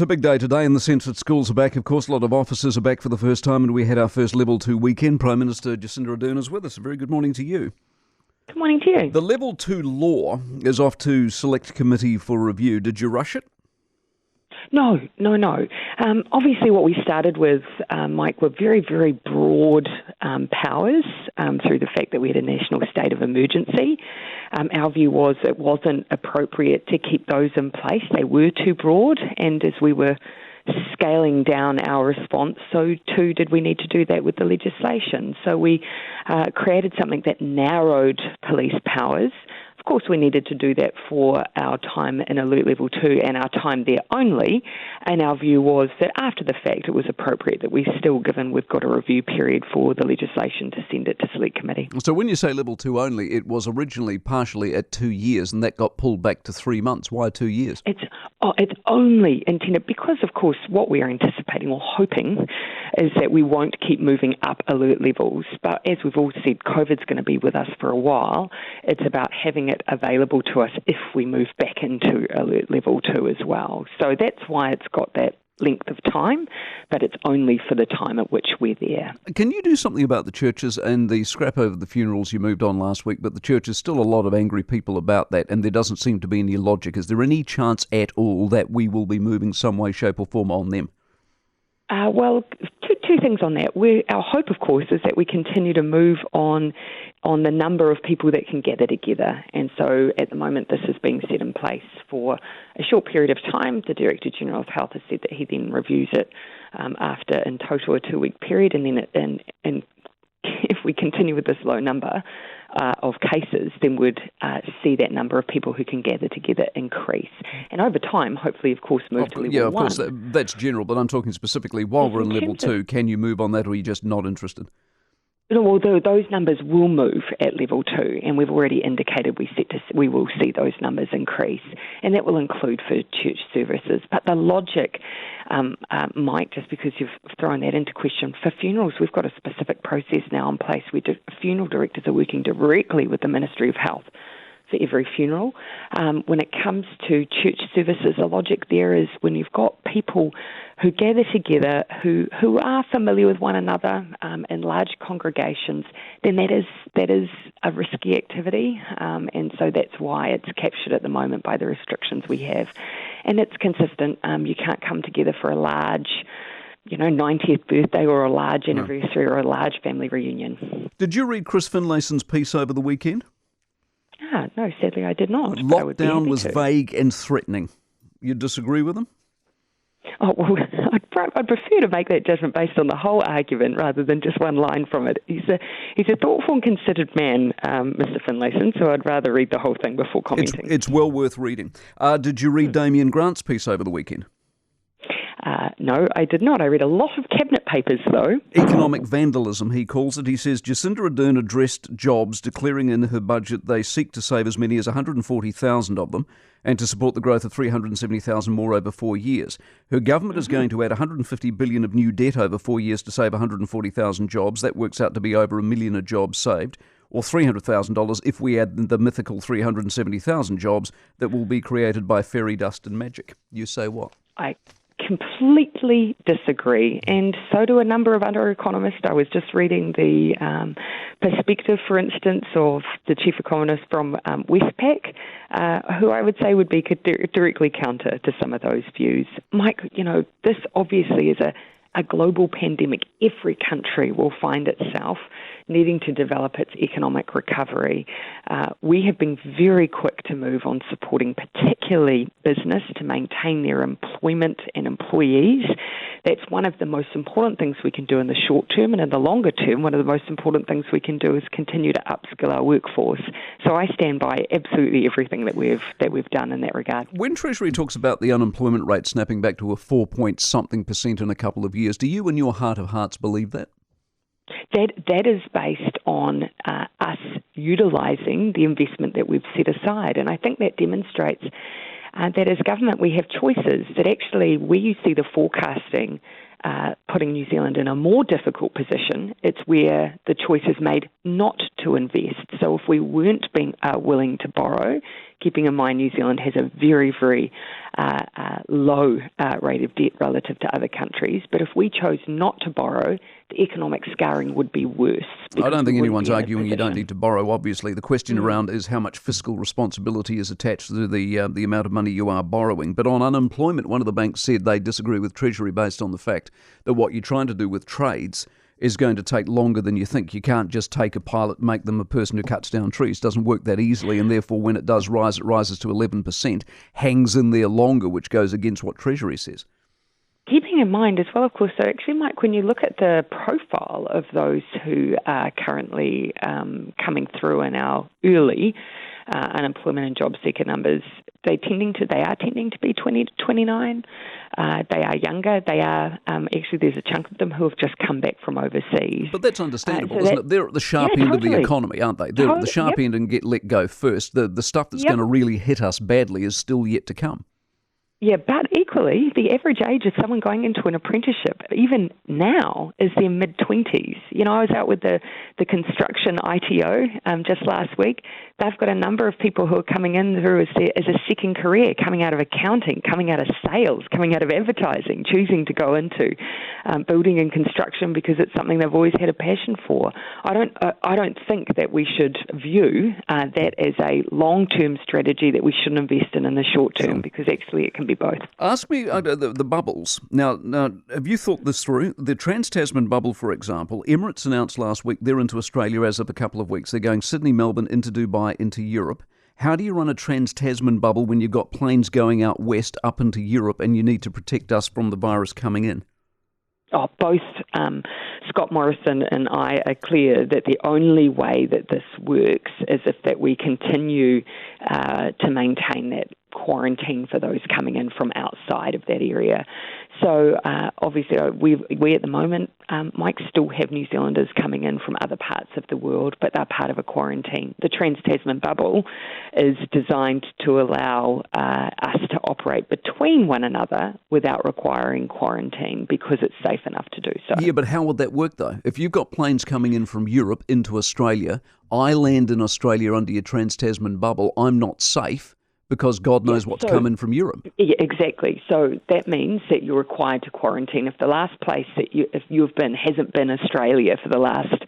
It's a big day today in the sense that schools are back. Of course, a lot of offices are back for the first time, and we had our first Level 2 weekend. Prime Minister Jacinda Ardern is with us. A very good morning to you. Good morning to you. The Level 2 law is off to select committee for review. Did you rush it? No. Obviously, what we started with, Mike, were very, very broad powers through the fact that we had a national state of emergency. Our view was it wasn't appropriate to keep those in place. They were too broad, and as we were scaling down our response, so too did we need to do that with the legislation. So we created something that narrowed police powers. Of course, we needed to do that for our time in Alert Level 2 and our time there only, and our view was that after the fact it was appropriate that we still, given we've got a review period for the legislation, to send it to Select Committee. So when you say Level 2 only, it was originally partially at 2 years and that got pulled back to 3 months. Why 2 years? It's only intended because, of course, what we are anticipating or hoping is that we won't keep moving up alert levels. But as we've all said, COVID's going to be with us for a while. It's about having it available to us if we move back into Alert Level 2 as well. So that's why it's got that length of time, but it's only for the time at which we're there. Can you do something about the churches and the scrap over the funerals you moved on last week, but the church is still a lot of angry people about that, and there doesn't seem to be any logic. Is there any chance at all that we will be moving some way, shape or form on them? Well, two things on that. Our hope, of course, is that we continue to move on the number of people that can gather together. And so at the moment, this is being set in place for a short period of time. The Director General of Health has said that he then reviews it after, in total, a 2-week period. And then and if we continue with this low number of cases, then we'd see that number of people who can gather together increase. And over time, hopefully, of course, move to Level 1. Yeah, of course, that's general, but I'm talking specifically while we're in Level 2, can you move on that or are you just not interested? No, although those numbers will move at Level 2, and we've already indicated we will see those numbers increase, and that will include for church services. But the logic, Mike, just because you've thrown that into question, for funerals, we've got a specific process now in place where funeral directors are working directly with the Ministry of Health for every funeral. When it comes to church services, the logic there is when you've got people who gather together, who are familiar with one another in large congregations, then that is a risky activity, and so that's why it's captured at the moment by the restrictions we have. And it's consistent. You can't come together for a large 90th birthday or a large anniversary or a large family reunion. Did you read Chris Finlayson's piece over the weekend? No, sadly I did not. Lockdown was vague and threatening. You disagree with him? Oh, well, I'd prefer to make that judgment based on the whole argument rather than just one line from it. He's a thoughtful and considered man, Mr. Finlayson, so I'd rather read the whole thing before commenting. It's well worth reading. Did you read Damien Grant's piece over the weekend? No, I did not. I read a lot of cabinet papers, though. Economic vandalism, he calls it. He says Jacinda Ardern addressed jobs, declaring in her budget they seek to save as many as 140,000 of them and to support the growth of 370,000 more over 4 years. Her government is going to add 150 billion of new debt over 4 years to save 140,000 jobs. That works out to be over 1 million of jobs saved, or $300,000 if we add the mythical 370,000 jobs that will be created by fairy dust and magic. You say what? I completely disagree, and so do a number of other economists. I was just reading the perspective, for instance, of the chief economist from Westpac, who I would say would be directly counter to some of those views. Mike, this obviously is a global pandemic. Every country will find itself needing to develop its economic recovery. We have been very quick to move on supporting particularly business to maintain their employment and employees. That's one of the most important things we can do in the short term, and in the longer term, one of the most important things we can do is continue to upskill our workforce. So I stand by absolutely everything that we've done in that regard. When Treasury talks about the unemployment rate snapping back to a 4-point-something% in a couple of years, do you in your heart of hearts believe that? That is based on us utilising the investment that we've set aside. And I think that demonstrates that as government we have choices, that actually where you see the forecasting putting New Zealand in a more difficult position, it's where the choice is made not to invest. So if we weren't being willing to borrow, keeping in mind New Zealand has a very, very low rate of debt relative to other countries. But if we chose not to borrow, the economic scarring would be worse. I don't think anyone's arguing you don't need to borrow, obviously. The question around is how much fiscal responsibility is attached to the amount of money you are borrowing. But on unemployment, one of the banks said they disagree with Treasury based on the fact that what you're trying to do with trades is going to take longer than you think. You can't just take a pilot, make them a person who cuts down trees. It doesn't work that easily, and therefore when it does rise, it rises to 11%, hangs in there longer, which goes against what Treasury says. Keeping in mind as well, of course, so actually, Mike, when you look at the profile of those who are currently coming through in our early unemployment and job seeker numbers, they are tending to be 20 to 29. They are younger. They are actually, there's a chunk of them who have just come back from overseas. But that's understandable, isn't it? They're at the sharp end of the economy, aren't they? They're at the sharp end and get let go first. The stuff that's going to really hit us badly is still yet to come. Yeah, but equally, the average age of someone going into an apprenticeship, even now, is their mid-20s. You know, I was out with the construction ITO just last week. They've got a number of people who are coming in through as a second career, coming out of accounting, coming out of sales, coming out of advertising, choosing to go into building and construction because it's something they've always had a passion for. I don't think that we should view that as a long-term strategy that we shouldn't invest in the short term, because actually it can be both. Ask me the bubbles. Now, have you thought this through? The TransTasman Bubble, for example, Emirates announced last week they're into Australia as of a couple of weeks. They're going Sydney, Melbourne, into Dubai, into Europe. How do you run a TransTasman Bubble when you've got planes going out west up into Europe and you need to protect us from the virus coming in? Both Scott Morrison and I are clear that the only way that this works is if that we continue to maintain that quarantine for those coming in from outside of that area. So obviously we at the moment, Mike, still have New Zealanders coming in from other parts of the world, but they're part of a quarantine. The TransTasman Bubble is designed to allow us to operate between one another without requiring quarantine because it's safe enough to do so. Yeah, but how would that work though? If you've got planes coming in from Europe into Australia, I land in Australia under your TransTasman Bubble, I'm not safe, because God knows what's coming from Europe. Yeah, exactly. So that means that you're required to quarantine. If the last place that you've been hasn't been Australia for the last,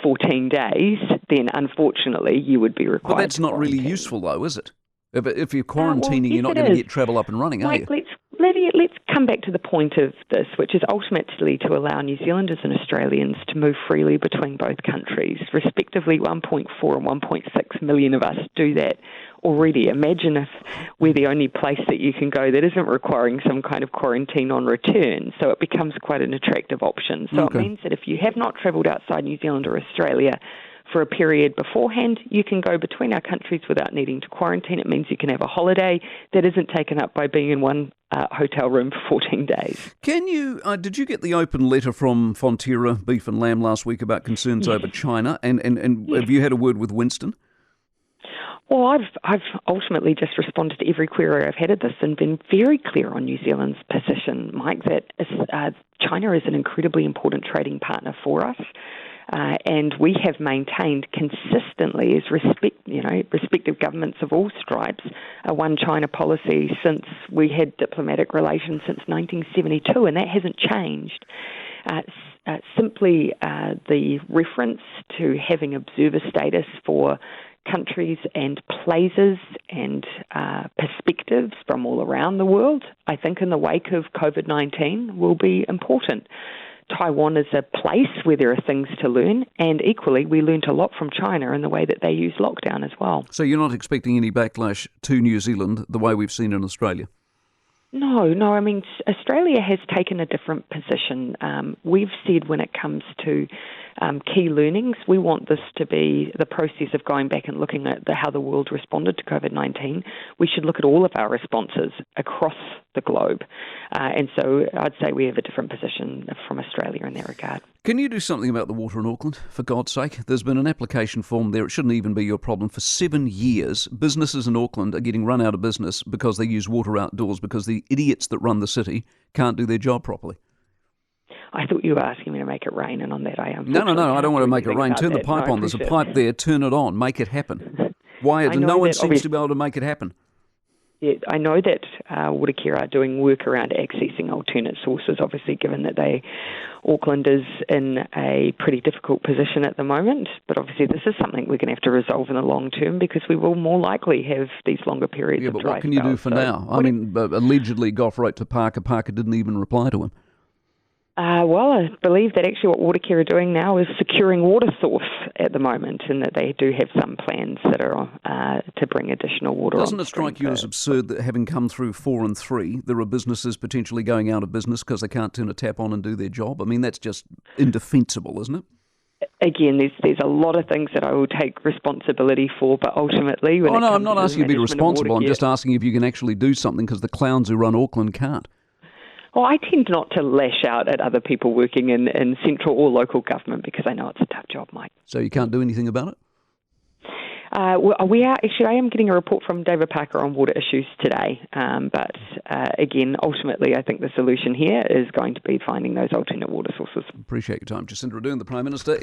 14 days, then unfortunately you would be required. But that's not really useful, though, is it? If you're quarantining, you're not going to get travel up and running, are you? Let's come back to the point of this, which is ultimately to allow New Zealanders and Australians to move freely between both countries. Respectively, 1.4 and 1.6 million of us do that already. Imagine if we're the only place that you can go that isn't requiring some kind of quarantine on return. So it becomes quite an attractive option. So It means that if you have not travelled outside New Zealand or Australia for a period beforehand, you can go between our countries without needing to quarantine. It means you can have a holiday that isn't taken up by being in one hotel room for 14 days. Can you? Did you get the open letter from Fonterra Beef and Lamb last week about concerns over China? And have you had a word with Winston? Well, I've ultimately just responded to every query I've had of this and been very clear on New Zealand's position, Mike, that China is an incredibly important trading partner for us. And we have maintained consistently, as respective governments of all stripes, a one China policy since we had diplomatic relations since 1972, and that hasn't changed. Simply the reference to having observer status for countries and places and perspectives from all around the world, I think in the wake of COVID-19 will be important. Taiwan is a place where there are things to learn, and equally we learnt a lot from China in the way that they use lockdown as well. So you're not expecting any backlash to New Zealand the way we've seen in Australia? No. I mean, Australia has taken a different position. We've said when it comes to key learnings, we want this to be the process of going back and looking at how the world responded to COVID-19. We should look at all of our responses across the globe. And so I'd say we have a different position from Australia in that regard. Can you do something about the water in Auckland, for God's sake? There's been an application form there. It shouldn't even be your problem. For 7 years, businesses in Auckland are getting run out of business because they use water outdoors because the idiots that run the city can't do their job properly. I thought you were asking me to make it rain, and on that I am. No, I don't want to make it rain. Turn the pipe on. There's a pipe there. Turn it on. Make it happen. Why? No one seems to be able to make it happen. Yeah, I know that Watercare are doing work around accessing alternate sources, obviously, given that Auckland is in a pretty difficult position at the moment. But obviously this is something we're going to have to resolve in the long term, because we will more likely have these longer periods of dry spells. What can you do for now? I mean, allegedly Gough wrote to Parker. Parker didn't even reply to him. Well, I believe that actually what Watercare are doing now is securing water source at the moment, and that they do have some plans that are to bring additional water on. Doesn't it strike you as absurd that, having come through 4 and 3, there are businesses potentially going out of business because they can't turn a tap on and do their job? I mean, that's just indefensible, isn't it? Again, there's a lot of things that I will take responsibility for, but ultimately... I'm not asking you to be responsible. I'm just asking if you can actually do something, because the clowns who run Auckland can't. Well, I tend not to lash out at other people working in central or local government, because I know it's a tough job, Mike. So you can't do anything about it? We are actually. I am getting a report from David Parker on water issues today. But again, ultimately, I think the solution here is going to be finding those alternate water sources. Appreciate your time, Jacinda Ardern, the Prime Minister.